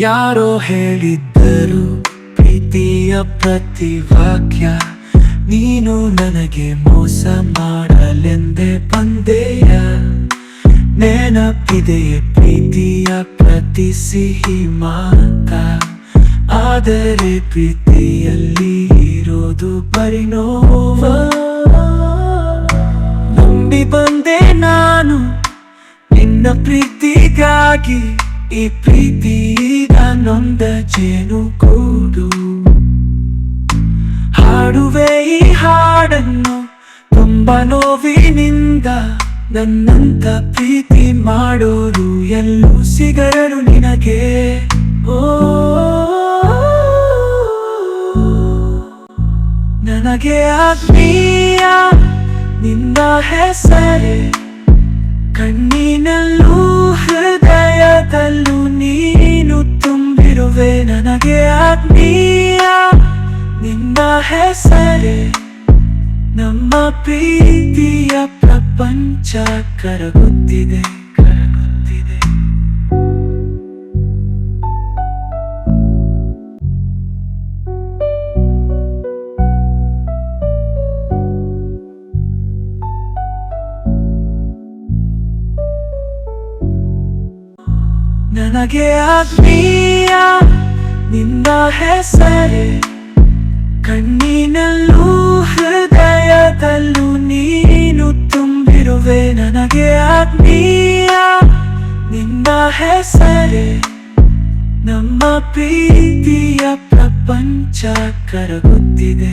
ಯಾರೋ ಹೇಳಿದ್ದರು ಪ್ರೀತಿಯ ಪ್ರತಿವಾಕ್ಯ, ನೀನು ನನಗೆ ಮೋಸ ಮಾಡಲೆಂದೇ ಬಂದೆಯ. ನೆನಪಿದೆಯೇ ಪ್ರೀತಿಯ ಪ್ರತಿ ಸಿಹಿ ಮಾತ, ಆದರೆ ಪ್ರೀತಿಯಲ್ಲಿ ಇರೋದು ಬರೀ ನೋವ. ನಂಬಿ ಬಂದೆ ನಾನು ನಿನ್ನ ಪ್ರೀತಿಗಾಗಿ, ಈ ಪ್ರೀತಿ ಈಗ ನೊಂದ ಜೇನುಗೂಡು. ಹಾಡುವೆ ಈ ಹಾಡನ್ನು ತುಂಬ ನೋವಿನಿಂದ, ನನ್ನಂತ ಪ್ರೀತಿ ಮಾಡೋರು ಎಲ್ಲೂ ಸಿಗರು ನಿನಗೆ. ಓ ನನಗೆ ಆತ್ಮೀಯ ನಿನ್ನ ಹೆಸರೇ, ಕಣ್ಣಿನಲ್ಲೂ ಹೃದಯದಲ್ಲೂ ನೀನು ತುಂಬಿರುವೆ. ನನಗೆ ಆತ್ಮೀಯ ನಿನ್ನ ಹೆಸರೇ, ನಮ್ಮ ಪ್ರೀತಿಯ ಪ್ರಪಂಚ ಕರಗುತ್ತಿದೆ. ನನಗೆ ಆತ್ಮೀಯ ನಿನ್ನ ಹೆಸರೇ, ಕಣ್ಣಿನಲ್ಲೂ ಹೃದಯದಲ್ಲೂ ನೀನು ತುಂಬಿರುವೆ. ನನಗೆ ಆತ್ಮೀಯ ನಿನ್ನ ಹೆಸರೇ, ನಮ್ಮ ಪ್ರೀತಿಯ ಪ್ರಪಂಚ ಕರಗುತ್ತಿದೆ.